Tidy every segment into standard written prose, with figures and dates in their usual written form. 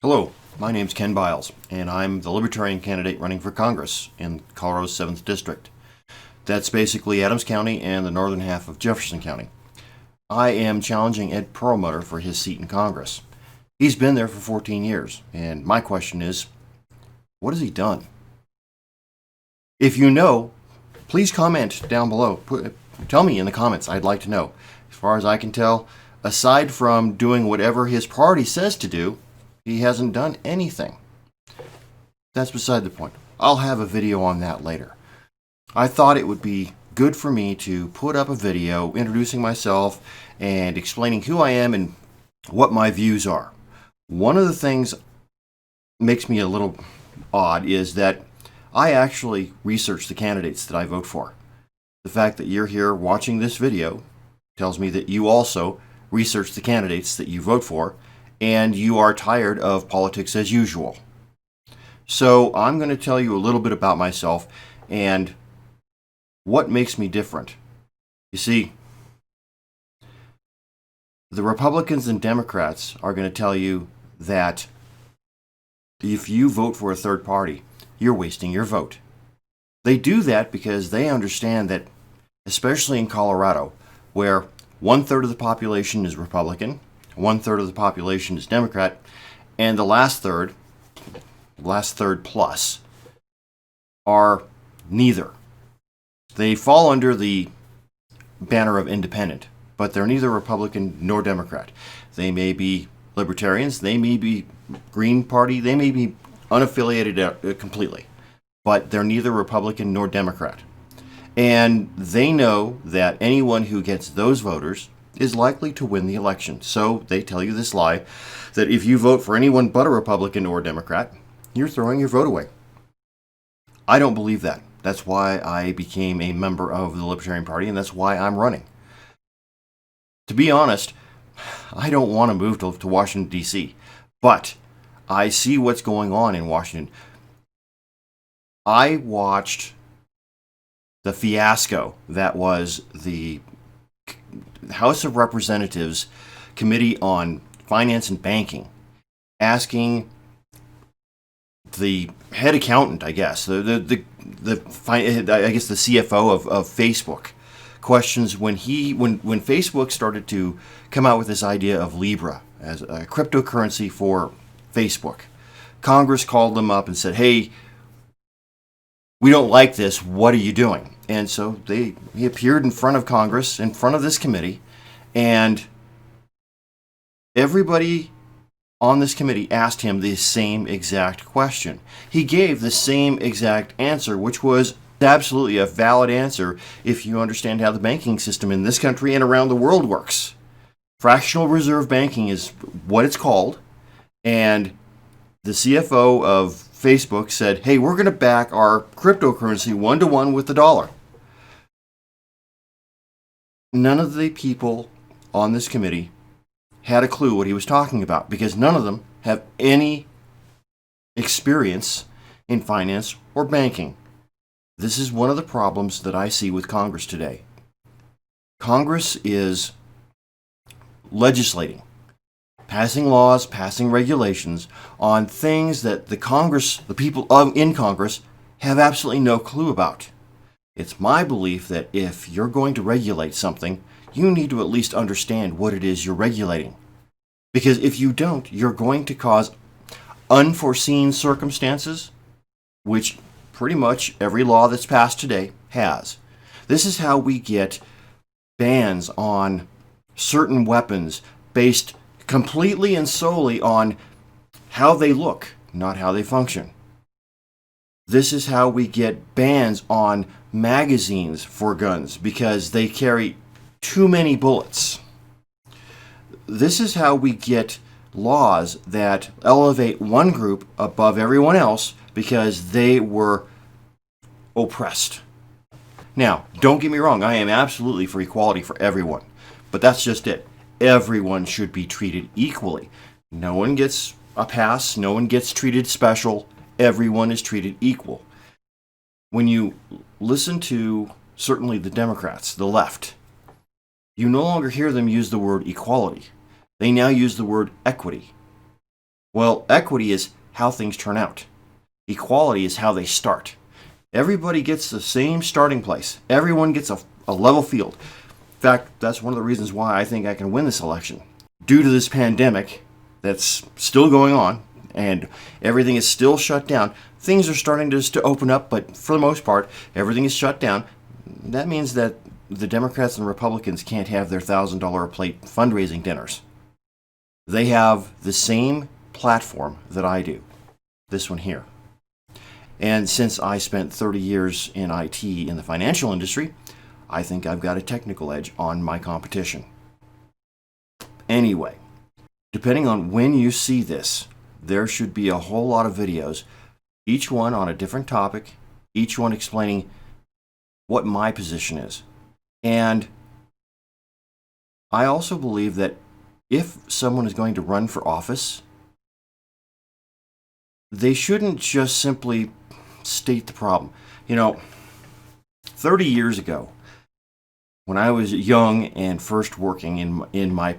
Hello, my name's Ken Biles, and I'm the Libertarian candidate running for Congress in Colorado's 7th District. That's basically Adams County and the northern half of Jefferson County. I am challenging Ed Perlmutter for his seat in Congress. He's been there for 14 years, and my question is, what has he done? If you know, please comment down below. Tell me in the comments, I'd like to know. As far as I can tell, aside from doing whatever his party says to do, he hasn't done anything. That's beside the point. I'll have a video on that later. I thought it would be good for me to put up a video introducing myself and explaining who I am and what my views are. One of the things makes me a little odd is that I actually research the candidates that I vote for. The fact that you're here watching this video tells me that you also research the candidates that you vote for, and you are tired of politics as usual. So I'm going to tell you a little bit about myself and what makes me different. You see, the Republicans and Democrats are going to tell you that if you vote for a third party, you're wasting your vote. They do that because they understand that, especially in Colorado, where 1/3 of the population is Republican, 1/3 of the population is Democrat, and the last third plus, are neither. They fall under the banner of independent, but they're neither Republican nor Democrat. They may be Libertarians, they may be Green Party, they may be unaffiliated completely, but they're neither Republican nor Democrat. And they know that anyone who gets those voters is likely to win the election. So they tell you this lie that if you vote for anyone but a Republican or a Democrat, you're throwing your vote away. I don't believe that. That's why I became a member of the Libertarian Party, and that's why I'm running. To be honest, I don't want to move to Washington, D.C., but I see what's going on in Washington. I watched the fiasco that was the House of Representatives Committee on Finance and Banking asking the head accountant, I guess, I guess the CFO of Facebook questions when Facebook started to come out with this idea of Libra as a cryptocurrency for Facebook. Congress called them up and said, "Hey, we don't like this. What are you doing?" And so he appeared in front of Congress, in front of this committee, and everybody on this committee asked him the same exact question. He gave the same exact answer, which was absolutely a valid answer if you understand how the banking system in this country and around the world works. Fractional reserve banking is what it's called, and the CFO of Facebook said, "Hey, we're going to back our cryptocurrency 1-to-1 with the dollar." None of the people on this committee had a clue what he was talking about because none of them have any experience in finance or banking. This is one of the problems that I see with Congress today. Congress is legislating, passing laws, passing regulations on things that the people in Congress have absolutely no clue about. It's my belief that if you're going to regulate something, you need to at least understand what it is you're regulating. Because if you don't, you're going to cause unforeseen circumstances, which pretty much every law that's passed today has. This is how we get bans on certain weapons based completely and solely on how they look, not how they function. This is how we get bans on magazines for guns because they carry too many bullets. This is how we get laws that elevate one group above everyone else because they were oppressed. Now, don't get me wrong, I am absolutely for equality for everyone, but that's just it. Everyone should be treated equally. No one gets a pass, no one gets treated special, everyone is treated equal. When you listen to certainly the Democrats, the left, you no longer hear them use the word equality. They now use the word equity. Well, equity is how things turn out. Equality is how they start. Everybody gets the same starting place. Everyone gets a level field. In fact, that's one of the reasons why I think I can win this election. Due to this pandemic that's still going on and everything is still shut down, things are starting to open up, but for the most part, everything is shut down. That means that the Democrats and Republicans can't have their $1,000 a plate fundraising dinners. They have the same platform that I do, this one here. And since I spent 30 years in IT in the financial industry, I think I've got a technical edge on my competition. Anyway, depending on when you see this, there should be a whole lot of videos, each one on a different topic, each one explaining what my position is. And I also believe that if someone is going to run for office, they shouldn't just simply state the problem. 30 years ago, when I was young and first working in my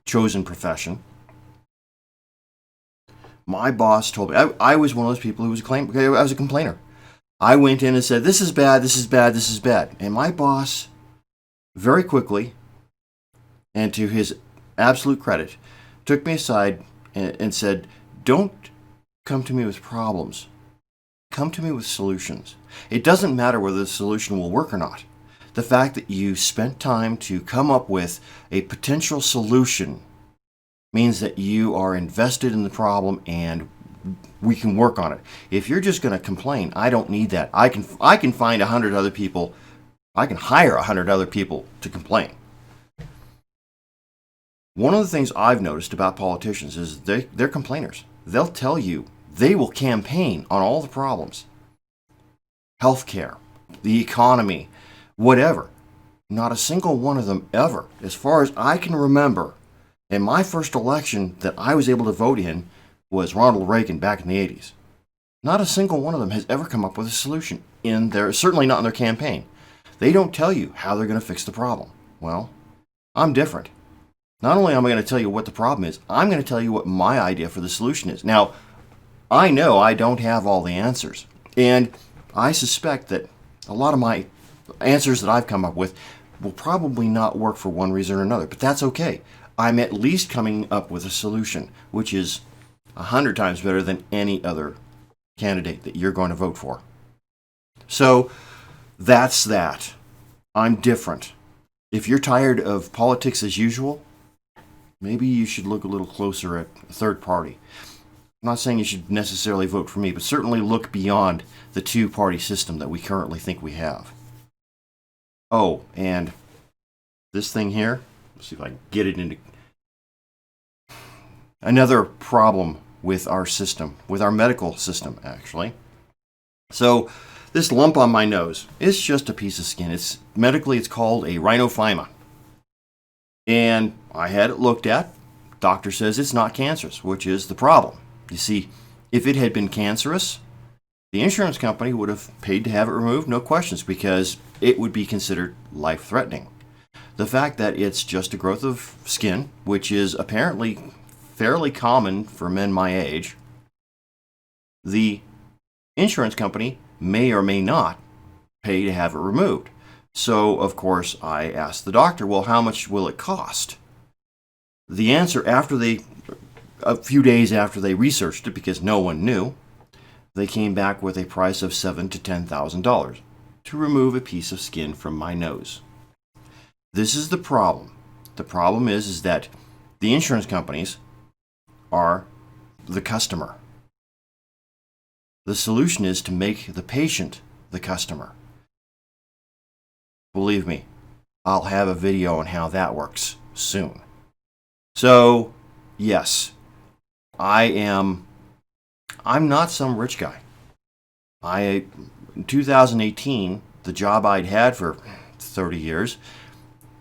chosen profession, my boss told me, I was one of those people who I was a complainer. I went in and said, this is bad, this is bad, this is bad. And my boss, very quickly, and to his absolute credit, took me aside and said, don't come to me with problems. Come to me with solutions. It doesn't matter whether the solution will work or not. The fact that you spent time to come up with a potential solution means that you are invested in the problem and we can work on it. If you're just going to complain, I don't need that. I can find 100 other people. I can hire 100 other people to complain. One of the things I've noticed about politicians is they're complainers. They'll tell you they will campaign on all the problems. Healthcare, the economy, whatever. Not a single one of them ever, as far as I can remember, in my first election that I was able to vote in was Ronald Reagan back in the 80s. Not a single one of them has ever come up with a solution certainly not in their campaign. They don't tell you how they're going to fix the problem. Well, I'm different. Not only am I going to tell you what the problem is, I'm going to tell you what my idea for the solution is. Now, I know I don't have all the answers, and I suspect that a lot of my answers that I've come up with will probably not work for one reason or another, but that's okay. I'm at least coming up with a solution, which is 100 times better than any other candidate that you're going to vote for. So that's that. I'm different. If you're tired of politics as usual, maybe you should look a little closer at a third party. I'm not saying you should necessarily vote for me, but certainly look beyond the two-party system that we currently think we have. Oh, and this thing here, let's see if I can get it into another problem with our system, with our medical system, actually. So this lump on my nose is just a piece of skin. Medically, it's called a rhinophyma. And I had it looked at. Doctor says it's not cancerous, which is the problem. You see, if it had been cancerous, the insurance company would have paid to have it removed, no questions, because it would be considered life-threatening. The fact that it's just a growth of skin, which is apparently fairly common for men my age, the insurance company may or may not pay to have it removed. So, of course, I asked the doctor, well, how much will it cost? The answer, a few days after they researched it, because no one knew, they came back with a price of $7,000 to $10,000 to remove a piece of skin from my nose. This is the problem. The problem is that the insurance companies are the customer. The solution is to make the patient the customer. Believe me, I'll have a video on how that works soon. So, yes, I'm not some rich guy. In 2018, the job I'd had for 30 years,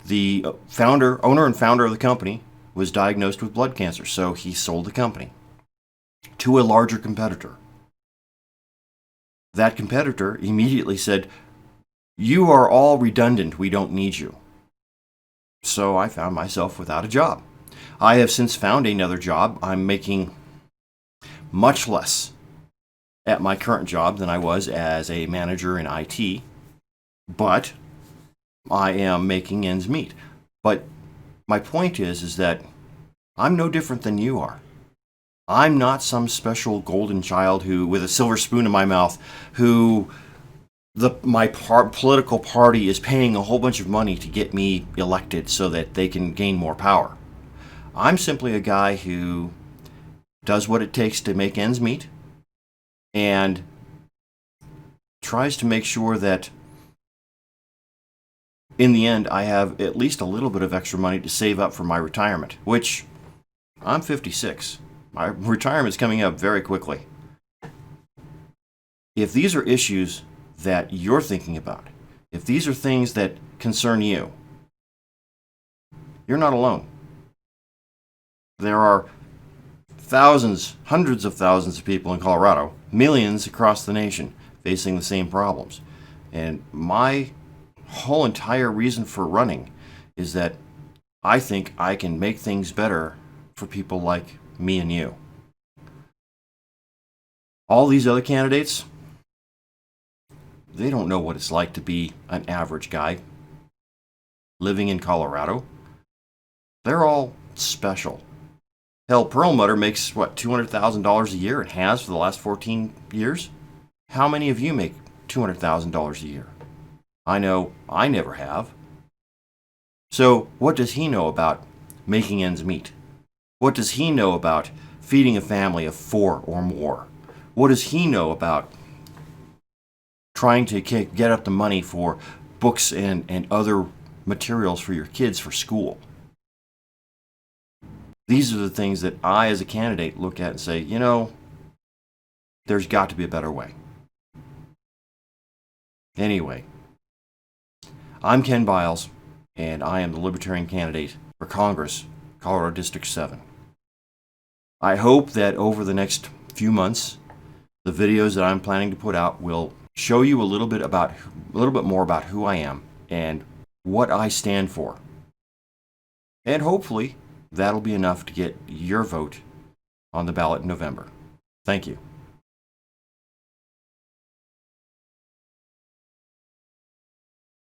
the owner and founder of the company was diagnosed with blood cancer, so he sold the company to a larger competitor. That competitor immediately said, "You are all redundant, we don't need you." So I found myself without a job. I have since found another job. I'm making much less at my current job than I was as a manager in IT, but I am making ends meet. But my point is that I'm no different than you are. I'm not some special golden child who, with a silver spoon in my mouth, who my political party is paying a whole bunch of money to get me elected so that they can gain more power. I'm simply a guy who does what it takes to make ends meet and tries to make sure that in the end I have at least a little bit of extra money to save up for my retirement, which I'm 56. My retirement's coming up very quickly. If these are issues that you're thinking about, if these are things that concern you, you're not alone. There are thousands, hundreds of thousands of people in Colorado, millions across the nation facing the same problems. And my whole entire reason for running is that I think I can make things better for people like me and you. All these other candidates, they don't know what it's like to be an average guy living in Colorado. They're all special. Hell, Perlmutter makes, what, $200,000 a year and has for the last 14 years? How many of you make $200,000 a year? I know I never have. So what does he know about making ends meet? What does he know about feeding a family of 4 or more? What does he know about trying to get up the money for books and other materials for your kids for school? These are the things that I, as a candidate, look at and say, you know, there's got to be a better way. Anyway, I'm Ken Biles, and I am the Libertarian candidate for Congress, Colorado District 7. I hope that over the next few months, the videos that I'm planning to put out will show you a little bit more about who I am and what I stand for. And hopefully, that'll be enough to get your vote on the ballot in November. Thank you.